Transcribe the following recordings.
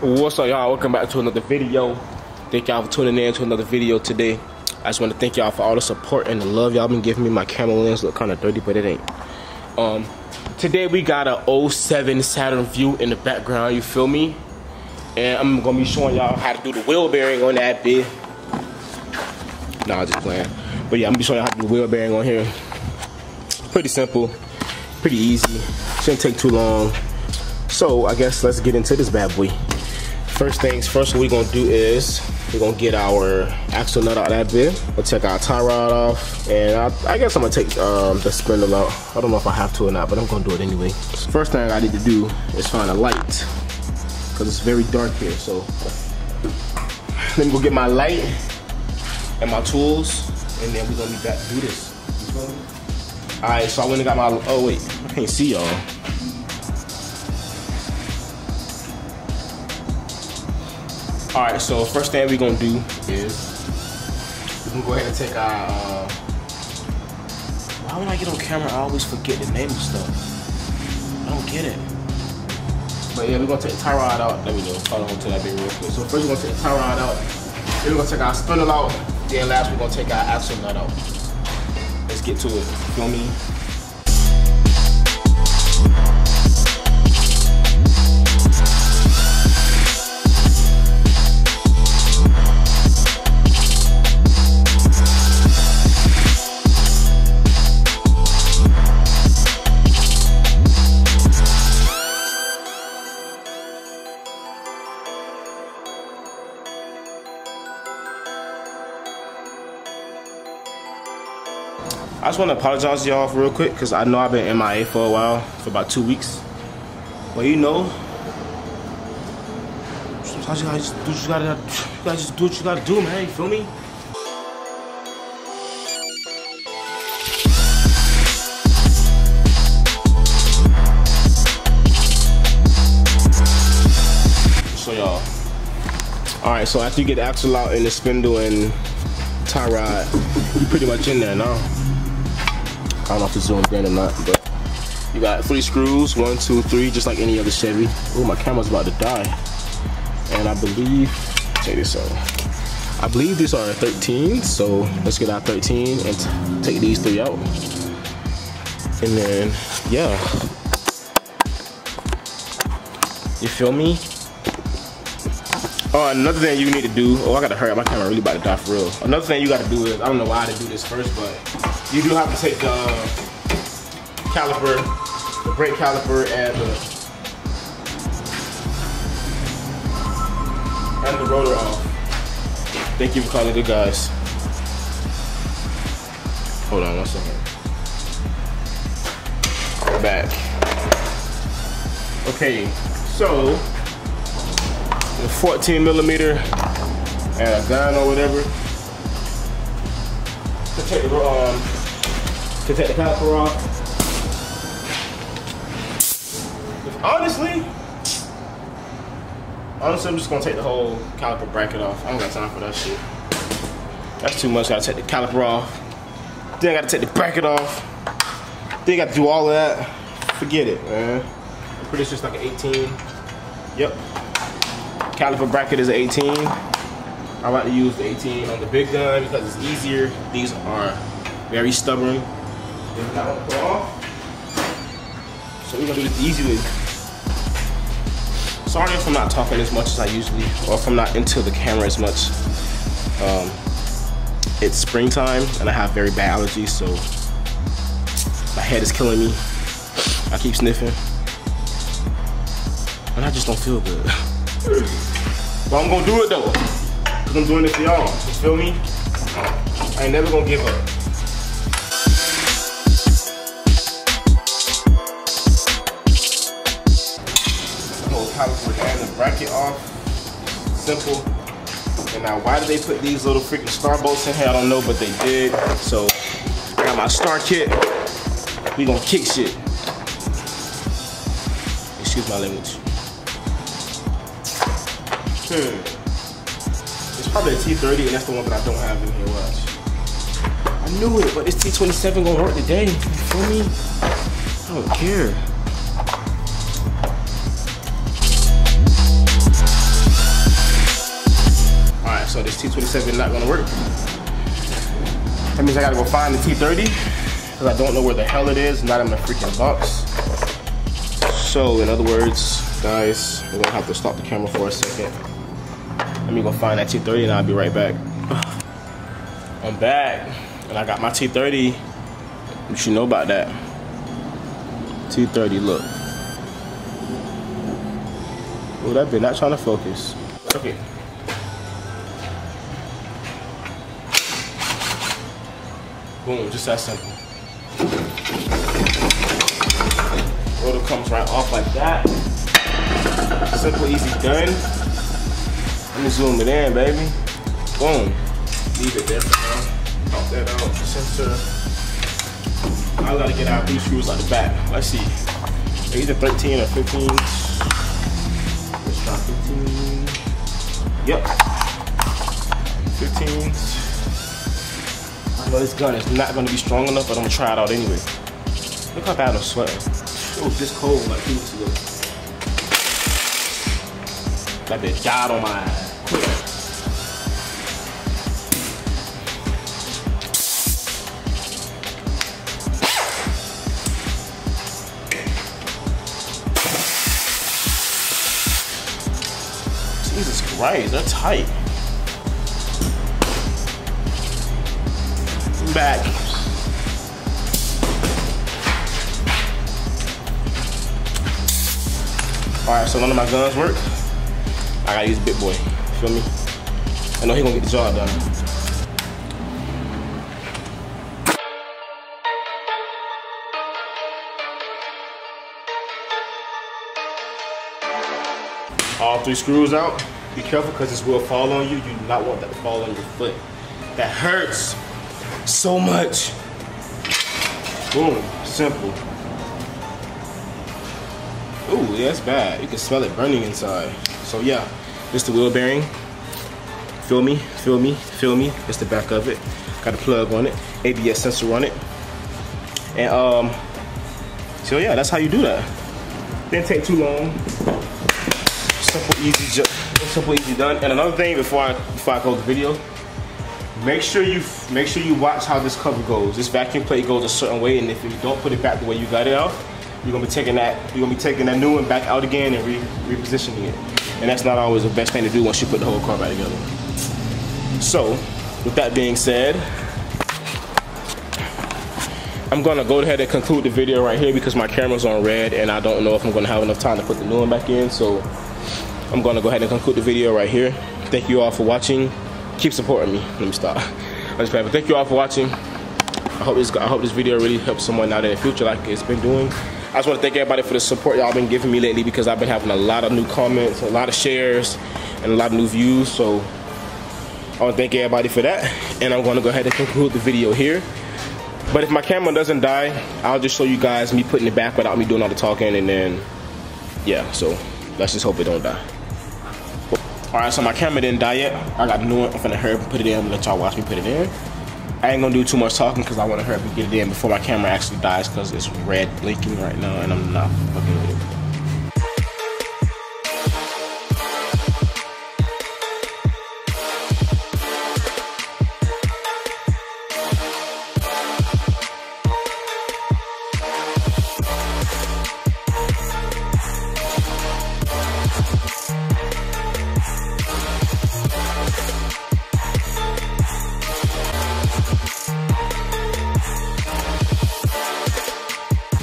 What's up, y'all? Welcome back to another video. Thank y'all for tuning in to another video today. I just want to thank y'all for all the support and the love y'all been giving me. My camera lens look kind of dirty, but it ain't. Today we got a 07 Saturn view in the background, you feel me? And I'm gonna be showing y'all how to do the wheel bearing on that bit. Nah, I'm just playing. But yeah, I'm gonna be showing y'all how to do the wheel bearing on here. Pretty simple, pretty easy. Shouldn't take too long. So I guess let's get into this bad boy. First things first, what we're gonna do is we're gonna get our axle nut out of that bit. We'll take our tie rod off, and I guess I'm gonna take the spindle out. I don't know if I have to or not, but I'm gonna do it anyway. So first thing I need to do is find a light, because it's very dark here. So let me go get my light and my tools, and then we're gonna be back to do this. You feel me? All right, so I went and got my, oh wait, I can't see y'all. Alright, so first thing we're gonna do is we can go ahead and take our why when I get on camera I always forget the name of stuff. I don't get it. But yeah, we're gonna take the tie rod out. There we go. Hold on to that bit real quick. So first we're gonna take the tie rod out, then we're gonna take our spindle out, then last we're gonna take our axle nut out. Let's get to it. Feel me? I just want to apologize to y'all real quick because I know I've been MIA for a while, for about 2 weeks. But you know, sometimes you gotta just do what you gotta do, man. You feel me? So y'all, all right. So after you get the axle out and the spindle and tie rod, you pretty much in there now. I don't know if it's zoomed in or not, but you got 3 screws, 1, 2, 3, just like any other Chevy. Oh, my camera's about to die. And I believe, check this out. I believe these are 13, so let's get our 13 and take these 3 out. And then, yeah. You feel me? Oh, another thing you need to do, I gotta hurry up, my camera really about to die for real. Another thing you gotta do is, I don't know why I didn't do this first, but you do have to take the caliper, the brake caliper, and the rotor off. Thank you for calling good guys. Hold on 1 second. We're back. Okay, so the 14 millimeter and a gun or whatever to take the caliper off. Honestly, I'm just gonna take the whole caliper bracket off. I don't got time for that shit. That's too much. Gotta take the caliper off. Then I gotta take the bracket off. Then I gotta do all of that. Forget it, man. I'm pretty sure it's like an 18. Yep. Caliper bracket is an 18. I like to use the 18 on the big gun because it's easier. These are very stubborn. So we're gonna do this the easy way. Sorry if I'm not talking as much as I usually, or if I'm not into the camera as much. It's springtime and I have very bad allergies, so my head is killing me. I keep sniffing, and I just don't feel good. But I'm gonna do it though, because I'm doing it for y'all. You feel me? I ain't never gonna give up. Caliper and the bracket off. Simple. And now why did they put these little freaking star bolts in here? I don't know, but they did. So I got my star kit. We gonna kick shit. Excuse my language. It's probably a T30 and that's the one that I don't have in here. Watch. I knew it, but this T27 gonna work today. You feel me? I don't care. T27 not gonna work. That means I gotta go find the T30 because I don't know where the hell it is, not in the freaking box. So in other words, guys, we're gonna have to stop the camera for a second. Let me go find that T30 and I'll be right back. I'm back and I got my T30. You should know about that. T30, look. Oh, that bit not trying to focus. Okay. Boom, just that simple. Rotor comes right off like that. Simple, easy, done. Let me zoom it in, baby. Boom. Leave it there for now. Pop that out. The sensor. I gotta get out these screws out the back. Let's see. They're either 13 or 15. Let's try 15. Yep. 15s. I know this gun is not gonna be strong enough, but I'm gonna try it out anyway. Look how bad I'm sweating. It was this cold like 2 weeks ago. That bitch died on my ass. Jesus Christ, they're tight. I'm back. Alright, so none of my guns work. I gotta use Big Boy. Feel me? I know he gonna get the job done. All 3 screws out. Be careful because this will fall on you. You do not want that to fall on your foot. That hurts so much. Boom, simple. Ooh, yeah, that's bad. You can smell it burning inside. So yeah, this is the wheel bearing. Feel me, feel me, feel me. It's the back of it. Got a plug on it, ABS sensor on it. And so yeah, that's how you do that. Didn't take too long. Simple, easy done. And another thing before I close the video, make sure you watch how this cover goes. This vacuum plate goes a certain way, and if you don't put it back the way you got it out, you're gonna be taking that new one back out again and repositioning it. And that's not always the best thing to do once you put the whole car back together. So, with that being said, I'm gonna go ahead and conclude the video right here because my camera's on red and I don't know if I'm gonna have enough time to put the new one back in. So I'm gonna go ahead and conclude the video right here. Thank you all for watching. Keep supporting me. Let me stop. I'm just playing, but thank you all for watching. I hope this video really helps someone out in the future like it's been doing. I just want to thank everybody for the support y'all been giving me lately because I've been having a lot of new comments, a lot of shares, and a lot of new views. So I want to thank everybody for that. And I'm going to go ahead and conclude the video here. But if my camera doesn't die, I'll just show you guys me putting it back without me doing all the talking. And then, yeah, so let's just hope it don't die. Alright, so my camera didn't die yet. I got a new one. I'm finna hurry up and put it in and let y'all watch me put it in. I ain't gonna do too much talking because I want to hurry up and get it in before my camera actually dies because it's red blinking right now and I'm not fucking with it.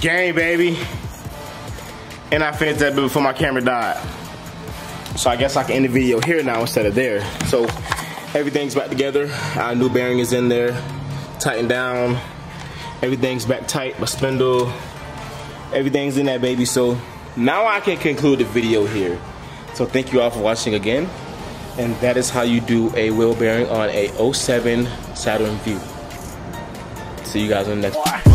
Gang, baby. And I finished that bit before my camera died. So I guess I can end the video here now instead of there. So everything's back together. Our new bearing is in there, tightened down. Everything's back tight, my spindle, everything's in that baby. So now I can conclude the video here. So thank you all for watching again. And that is how you do a wheel bearing on a 07 Saturn View. See you guys in the next one.